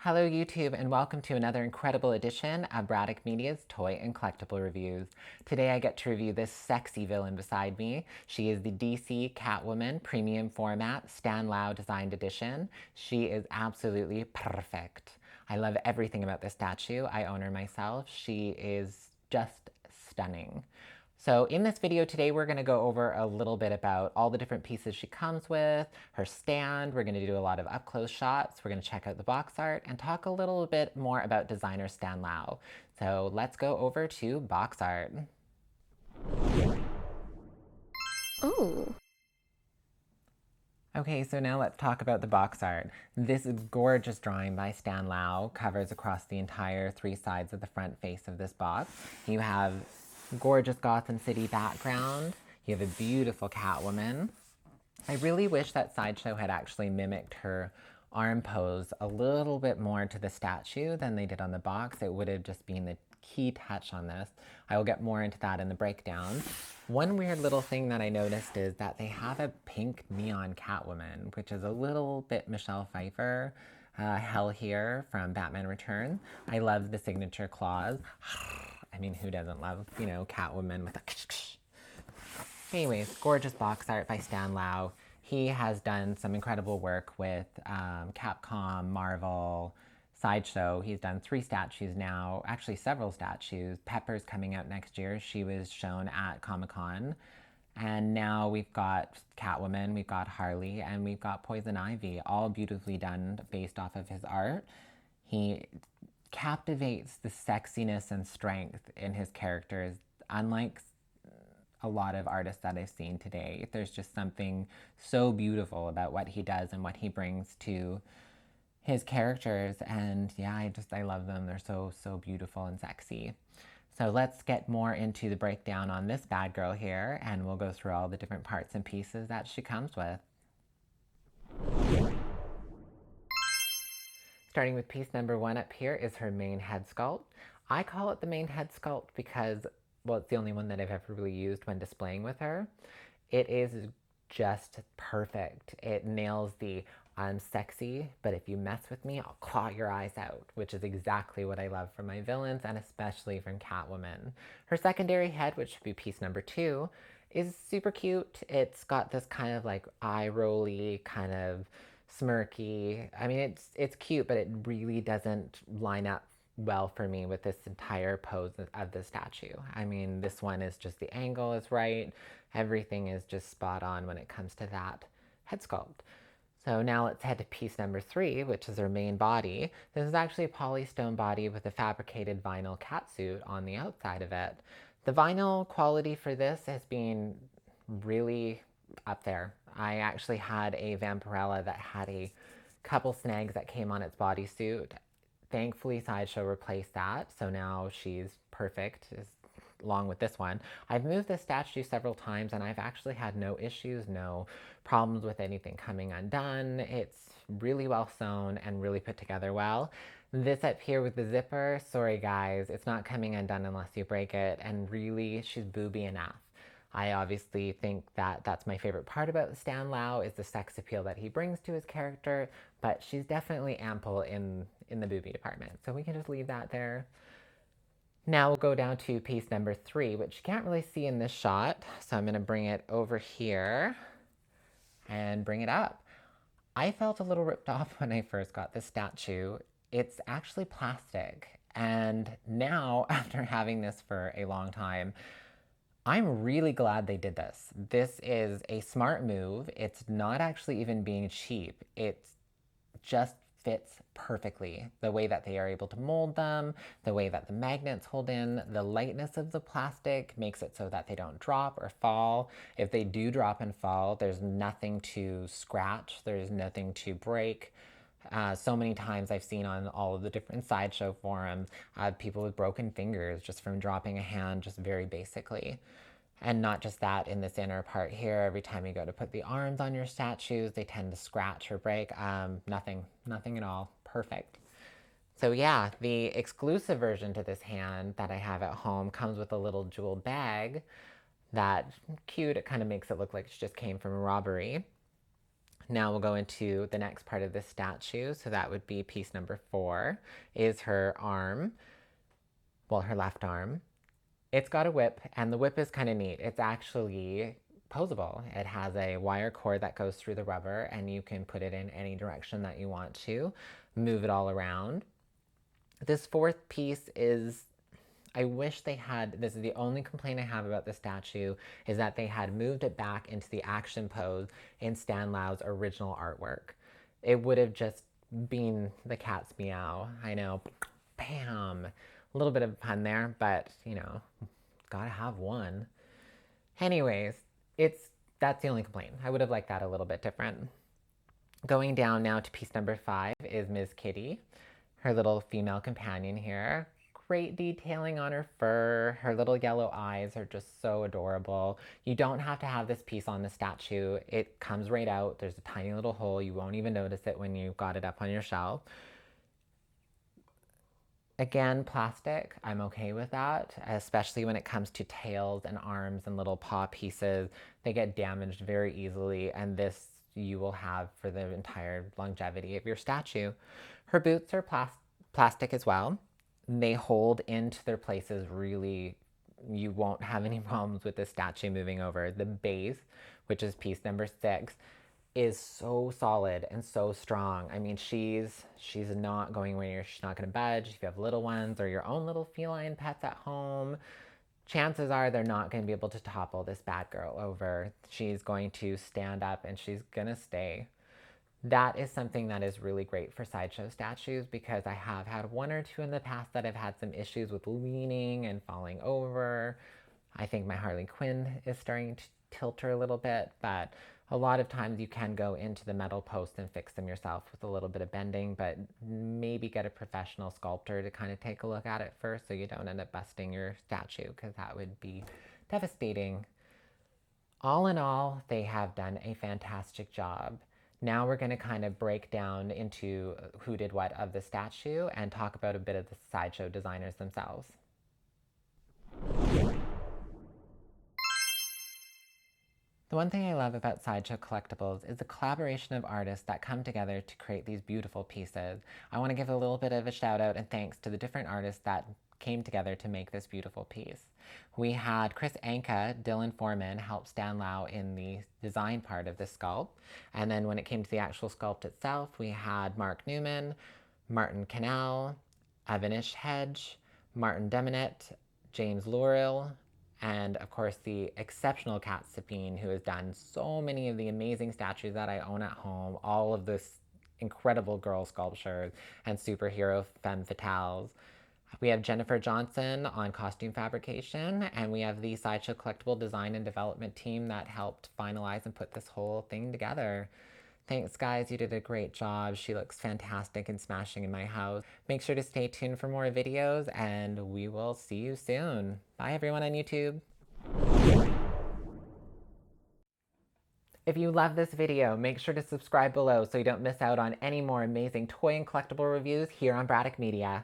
Hello YouTube and welcome to another incredible edition of Braddock Media's Toy and Collectible Reviews. Today I get to review this sexy villain beside me. She is the DC Catwoman Premium Format Stan Lau Designed Edition. She is absolutely perfect. I love everything about this statue. I own her myself. She is just stunning. So in this video today, we're going to go over a little bit about all the different pieces she comes with, her stand. We're going to do a lot of up-close shots. We're going to check out the box art and talk a little bit more about designer Stan Lau. So let's go over to box art. Oh. Okay, so now let's talk about the box art. This gorgeous drawing by Stan Lau covers across the entire three sides of the front face of this box. You have gorgeous Gotham City background. You have a beautiful Catwoman. I really wish that Sideshow had actually mimicked her arm pose a little bit more to the statue than they did on the box. It would have just been the key touch on this. I will get more into that in the breakdown. One weird little thing that I noticed is that they have a pink neon Catwoman, which is a little bit Michelle Pfeiffer. Hell here from Batman Returns. I love the signature claws. I mean, who doesn't love, Catwoman with a Anyways, gorgeous box art by Stan Lau. He has done some incredible work with Capcom, Marvel, Sideshow. He's done 3 statues now, actually several statues. Pepper's coming out next year. She was shown at Comic-Con. And now we've got Catwoman, we've got Harley, and we've got Poison Ivy, all beautifully done based off of his art. He captivates the sexiness and strength in his characters, unlike a lot of artists that I've seen today. There's just something so beautiful about what he does and what he brings to his characters, and yeah, I love them. They're so beautiful and sexy. So let's get more into the breakdown on this bad girl here, and we'll go through all the different parts and pieces that she comes with. Starting with piece number 1 up here is her main head sculpt. I call it the main head sculpt because, well, it's the only one that I've ever really used when displaying with her. It is just perfect. It nails the I'm sexy, but if you mess with me, I'll claw your eyes out, which is exactly what I love from my villains, and especially from Catwoman. Her secondary head, which should be piece number 2, is super cute. It's got this kind of like eye-rolly, kind of smirky. I mean, it's cute, but it really doesn't line up well for me with this entire pose of the statue. I mean, this one is just, the angle is right. Everything is just spot on when it comes to that head sculpt. So now let's head to piece number 3, which is her main body. This is actually a polystone body with a fabricated vinyl catsuit on the outside of it. The vinyl quality for this has been really up there. I actually had a Vampirella that had a couple snags that came on its bodysuit. Thankfully, Sideshow replaced that, so now she's perfect, along with this one. I've moved this statue several times, and I've actually had no issues, no problems with anything coming undone. It's really well sewn and really put together well. This up here with the zipper, sorry guys, it's not coming undone unless you break it, and really, she's booby enough. I obviously think that that's my favorite part about Stan Lau, is the sex appeal that he brings to his character, but she's definitely ample in the booby department, so we can just leave that there. Now we'll go down to piece number 3, which you can't really see in this shot, so I'm going to bring it over here and bring it up. I felt a little ripped off when I first got this statue. It's actually plastic, and now, after having this for a long time, I'm really glad they did this. This is a smart move. It's not actually even being cheap. It just fits perfectly. The way that they are able to mold them, the way that the magnets hold in, the lightness of the plastic makes it so that they don't drop or fall. If they do drop and fall, there's nothing to scratch. There's nothing to break. So many times I've seen on all of the different Sideshow forums, people with broken fingers just from dropping a hand just very basically. And not just that, in this inner part here, every time you go to put the arms on your statues, they tend to scratch or break. Nothing at all. Perfect. So yeah, the exclusive version to this hand that I have at home comes with a little jeweled bag. That's cute. It kind of makes it look like it just came from a robbery. Now we'll go into the next part of the statue. So that would be piece number 4, is her arm, well, her left arm. It's got a whip, and the whip is kind of neat. It's actually posable. It has a wire cord that goes through the rubber, and you can put it in any direction that you want to, move it all around. This fourth piece is, I wish they had, this is the only complaint I have about the statue, is that they had moved it back into the action pose in Stan Lau's original artwork. It would have just been the cat's meow. I know, bam, a little bit of pun there, but you know, gotta have one. Anyways, that's the only complaint. I would have liked that a little bit different. Going down now to piece number 5 is Ms. Kitty, her little female companion here. Great detailing on her fur. Her little yellow eyes are just so adorable. You don't have to have this piece on the statue. It comes right out. There's a tiny little hole. You won't even notice it when you got it up on your shelf. Again, plastic, I'm okay with that, especially when it comes to tails and arms and little paw pieces. They get damaged very easily, and this you will have for the entire longevity of your statue. Her boots are plastic as well. They hold into their places really. You won't have any problems with the statue moving over. The base, which is piece number 6, is so solid and so strong. I mean, she's not going anywhere. She's not going to budge. If you have little ones or your own little feline pets at home, chances are they're not going to be able to topple this bad girl over. She's going to stand up and she's going to stay. That is something that is really great for sideshow statues, because I have had one or two in the past that have had some issues with leaning and falling over. I think my Harley Quinn is starting to tilt her a little bit, but a lot of times you can go into the metal post and fix them yourself with a little bit of bending, but maybe get a professional sculptor to kind of take a look at it first so you don't end up busting your statue, because that would be devastating. All in all, they have done a fantastic job. Now we're going to kind of break down into who did what of the statue and talk about a bit of the sideshow designers themselves. The one thing I love about Sideshow Collectibles is the collaboration of artists that come together to create these beautiful pieces. I want to give a little bit of a shout out and thanks to the different artists that came together to make this beautiful piece. We had Chris Anka, Dylan Foreman, help Stan Lau in the design part of the sculpt. And then when it came to the actual sculpt itself, we had Mark Newman, Martin Canal, Avanish Hedge, Martin Deminet, James Luril, and of course the exceptional Kat Sapine, who has done so many of the amazing statues that I own at home, all of this incredible girl sculptures and superhero femme fatales. We have Jennifer Johnson on costume fabrication, and we have the Sideshow Collectible design and development team that helped finalize and put this whole thing together. Thanks, guys. You did a great job. She looks fantastic and smashing in my house. Make sure to stay tuned for more videos, and we will see you soon. Bye, everyone on YouTube. If you love this video, make sure to subscribe below so you don't miss out on any more amazing toy and collectible reviews here on Braddock Media.